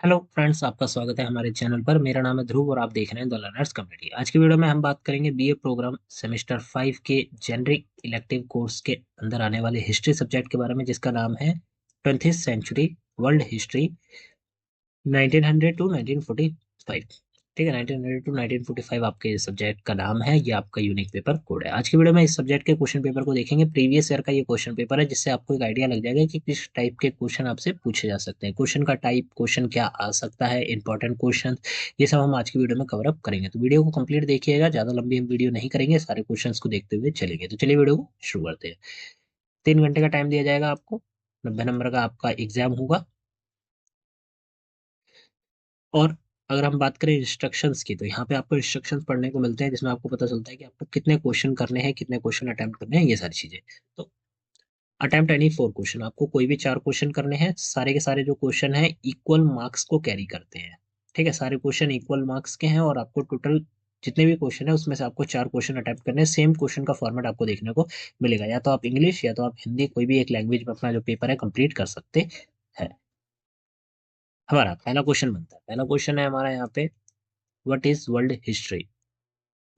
Hello friends, आपका स्वागत है हमारे चैनल पर। मेरा नाम है ध्रुव और आप देख रहे हैं द लर्नर्स कम्युनिटी। आज की वीडियो में हम बात करेंगे बीए प्रोग्राम सेमेस्टर 5 के जेनरिक इलेक्टिव कोर्स के अंदर आने वाले हिस्ट्री सब्जेक्ट के बारे में, जिसका नाम है 20th century world history 1900 to 1945। ठीक है, 1900 टू 1945 आपके सब्जेक्ट का नाम है। ये आपका यूनिक पेपर कोड है। आज की वीडियो में इस सब्जेक्ट के क्वेश्चन पेपर को देखेंगे। प्रीवियस ईयर का ये क्वेश्चन पेपर है, जिससे आपको एक आइडिया लग जाएगा कि किस टाइप के क्वेश्चन आपसे पूछे जा सकते हैं, क्वेश्चन का टाइप, क्वेश्चन क्या आ सकता है, इंपॉर्टेंट क्वेश्चन, ये सब हम आज की वीडियो में कवर अप करेंगे। तो वीडियो को कंप्लीट देखिएगा, ज्यादा लंबी हम वीडियो नहीं करेंगे, सारे क्वेश्चन को देखते हुए चलेंगे। तो चलिए वीडियो को शुरू करते हैं। 3 घंटे का टाइम दिया जाएगा आपको। 90 नंबर का आपका एग्जाम होगा। और अगर हम बात करें इंस्ट्रक्शंस की, तो यहाँ पे आपको इंस्ट्रक्शंस पढ़ने को मिलते हैं, जिसमें आपको पता चलता है कि आपको कितने क्वेश्चन करने हैं, कितने क्वेश्चन अटेम्प्ट करने हैं, ये सारी चीजें। तो अटेम्प्ट एनी 4 क्वेश्चन, आपको कोई भी 4 क्वेश्चन करने हैं। सारे के सारे जो क्वेश्चन हैं इक्वल मार्क्स को कैरी करते हैं। ठीक है, सारे क्वेश्चन इक्वल मार्क्स के हैं और आपको टोटल जितने भी क्वेश्चन है उसमें से आपको 4 क्वेश्चन अटेम्प्ट करने हैं। सेम क्वेश्चन का फॉर्मेट आपको देखने को मिलेगा। या तो आप इंग्लिश या तो आप हिंदी, कोई भी एक लैंग्वेज में अपना जो पेपर है कंप्लीट कर सकते हैं। हमारा पहला क्वेश्चन बनता है, पहला क्वेश्चन है हमारा यहाँ पे, व्हाट इज वर्ल्ड हिस्ट्री?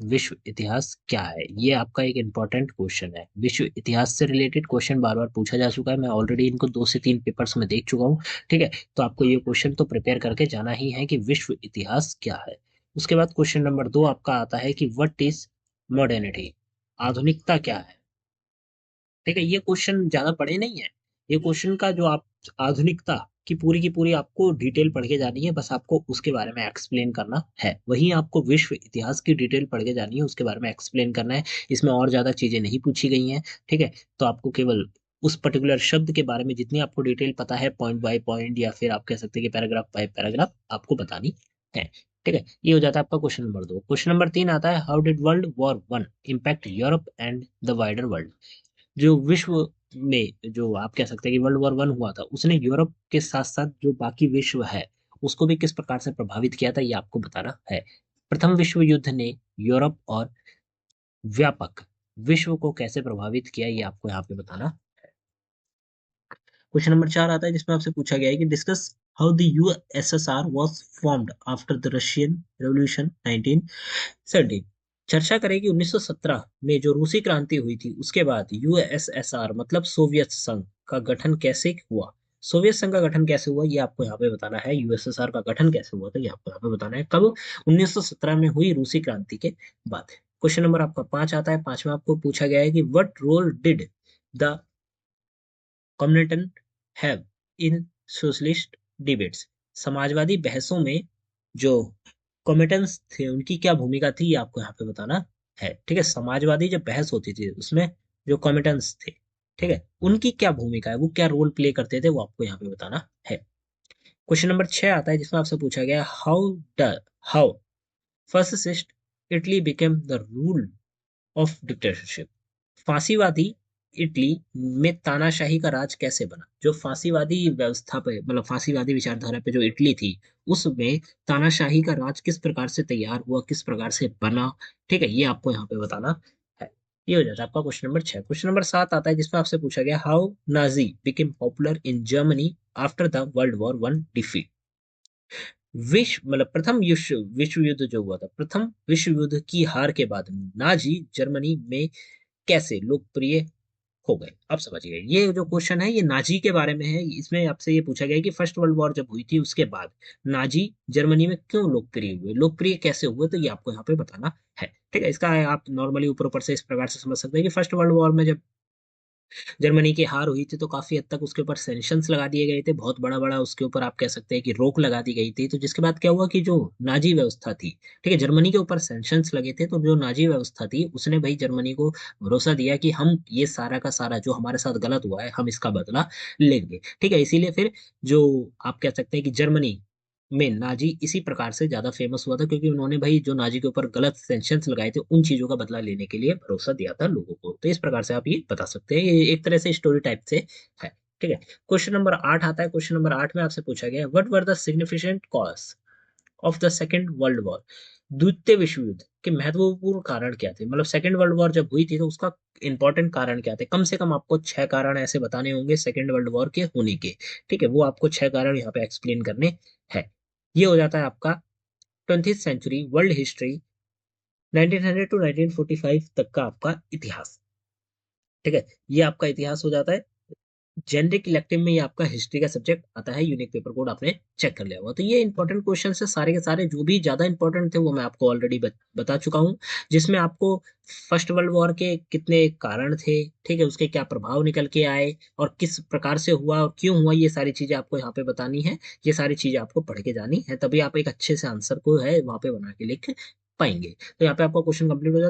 विश्व इतिहास क्या है? ये आपका एक इंपॉर्टेंट क्वेश्चन है। विश्व इतिहास से रिलेटेड क्वेश्चन बार बार पूछा जा चुका है। मैं ऑलरेडी इनको 2 से 3 पेपर्स में देख चुका हूँ। ठीक है, तो आपको ये क्वेश्चन तो प्रिपेयर करके जाना ही है कि विश्व इतिहास क्या है। उसके बाद क्वेश्चन नंबर 2 आपका आता है कि व्हाट इज मॉडर्निटी? आधुनिकता क्या है? ठीक है, ये क्वेश्चन ज्यादा बड़े नहीं है। ये क्वेश्चन का जो आप आधुनिकता की पूरी आपको डिटेल पढ़ के जानी है, बस आपको उसके बारे में एक्सप्लेन करना है। वहीं आपको विश्व इतिहास की डिटेल पढ़ के जानी है, उसके बारे में एक्सप्लेन करना है। इसमें और ज्यादा चीजें नहीं पूछी गई हैं। ठीक है, तो आपको केवल उस पर्टिकुलर शब्द के बारे में जितनी आपको डिटेल पता है, पॉइंट बाय पॉइंट या फिर आप कह सकते हैं कि पैराग्राफ बाय पैराग्राफ, आपको बतानी है। ठीक है, ये हो जाता है आपका क्वेश्चन नंबर 2। क्वेश्चन नंबर 3 आता है, how did world war one impact Europe and the wider world? जो विश्व में, जो आप कह सकते हैं कि वर्ल्ड वॉर वन हुआ था, उसने यूरोप के साथ साथ जो बाकी विश्व है उसको भी किस प्रकार से प्रभावित किया था, ये आपको बताना है। प्रथम विश्व युद्ध ने यूरोप और व्यापक विश्व को कैसे प्रभावित किया, ये आपको यहाँ पे बताना। क्वेश्चन नंबर 4 आता है, जिसमें आपसे पूछा गया है कि discuss how the USSR was formed after the Russian revolution 1917। चर्चा करें कि 1917 में जो रूसी क्रांति हुई थी, उसके बाद यूएसएसआर मतलब सोवियत संघ का गठन कैसे हुआ? सोवियत संघ का गठन कैसे हुआ, ये आपको यहाँ पे बताना है। यूएसएसआर का गठन कैसे हुआ था, ये आपको यहाँ पे बताना है। कब? 1917 में हुई रूसी क्रांति के बाद। क्वेश्चन नंबर आपका 5 आता है। 5 में आपको पूछा गया है कि what role did the Comintern have in socialist debates? समाजवादी बहसों में जो कॉमिटेंस थे, उनकी क्या भूमिका थी, ये आपको यहाँ पे बताना है। ठीक है, समाजवादी जब बहस होती थी उसमें जो कॉमिटेंस थे, ठीक है, उनकी क्या भूमिका है, वो क्या रोल प्ले करते थे, वो आपको यहाँ पे बताना है। क्वेश्चन नंबर 6 आता है, जिसमें आपसे पूछा गया, how fascist Italy became the rule of dictatorship? फांसीवादी इटली में तानाशाही का राज कैसे बना? जो फांसीवादी व्यवस्था पे, मतलब फांसीवादी विचारधारा पे जो इटली थी, उसमें तानाशाही का राज किस प्रकार से तैयार हुआ, किस प्रकार से बना? ठीक है, ये आपको यहाँ पे बताना है। ये हो जाता है आपका क्वेश्चन नंबर 6। क्वेश्चन नंबर 7 आता है, जिसमें आपसे पूछा गया, how Nazi became popular in Germany after the world war one defeat? विश्व मतलब प्रथम विश्व युद्ध जो हुआ था, प्रथम विश्व युद्ध की हार के बाद नाजी जर्मनी में कैसे लोकप्रिय हो गए? आप समझिए, ये जो क्वेश्चन है ये नाजी के बारे में है। इसमें आपसे ये पूछा गया है कि फर्स्ट वर्ल्ड वॉर जब हुई थी, उसके बाद नाजी जर्मनी में क्यों लोकप्रिय हुए, लोकप्रिय कैसे हुए, तो ये आपको यहाँ पे बताना है। ठीक है, इसका आप नॉर्मली ऊपर ऊपर से इस प्रकार से समझ सकते हैं कि फर्स्ट वर्ल्ड वॉर में जब जर्मनी की हार हुई थी, तो काफी हद तक उसके ऊपर सैंक्शंस लगा दिए गए थे, बहुत बड़ा बड़ा उसके ऊपर आप कह सकते हैं कि रोक लगा दी गई थी। तो जिसके बाद क्या हुआ कि जो नाजी व्यवस्था थी, ठीक है, जर्मनी के ऊपर सैंक्शंस लगे थे, तो जो नाजी व्यवस्था थी उसने भाई जर्मनी को भरोसा दिया कि हम ये सारा का सारा जो हमारे साथ गलत हुआ है, हम इसका बदला लेंगे। ठीक है, इसीलिए फिर जो आप कह सकते हैं कि जर्मनी में नाजी इसी प्रकार से ज्यादा फेमस हुआ था, क्योंकि उन्होंने भाई जो नाजी के ऊपर गलत सेंक्शंस लगाए थे, उन चीजों का बदला लेने के लिए भरोसा दिया था लोगों को। तो इस प्रकार से आप ये बता सकते हैं, ये एक तरह से स्टोरी टाइप से है। ठीक है, क्वेश्चन नंबर 8 आता है। क्वेश्चन नंबर 8 में आपसे पूछा गया, what were the significant cause of the second world war? द्वितीय विश्व युद्ध के महत्वपूर्ण कारण क्या थे? मतलब सेकेंड वर्ल्ड वॉर जब हुई थी, तो उसका इंपॉर्टेंट कारण क्या थे? कम से कम आपको 6 कारण ऐसे बताने होंगे सेकेंड वर्ल्ड वॉर के होने के। ठीक है, वो आपको 6 कारण यहाँ पे एक्सप्लेन करने हैं। ये हो जाता है आपका 20th century world history 1900 to 1945 तक का आपका इतिहास। ठीक है, ये आपका इतिहास हो जाता है। जेनरिक इलेक्टिव में ये आपका हिस्ट्री का सब्जेक्ट आता है, यूनिक पेपर कोड आपने चेक कर लिया होगा। तो ये इंपॉर्टेंट क्वेश्चन है सारे के सारे, जो भी ज्यादा इंपॉर्टेंट थे वो मैं आपको ऑलरेडी बता चुका हूँ, जिसमें आपको फर्स्ट वर्ल्ड वॉर के कितने कारण थे, ठीक है, उसके क्या प्रभाव निकल के आए और किस प्रकार से हुआ और क्यों हुआ, ये सारी चीजें आपको यहाँ पे बतानी है। ये सारी चीजें आपको पढ़ के जानी है, तभी आप एक अच्छे से आंसर को है वहां पे बना के लिख पाएंगे। तो यहाँ पे आपका क्वेश्चन कंप्लीट हो जाता है।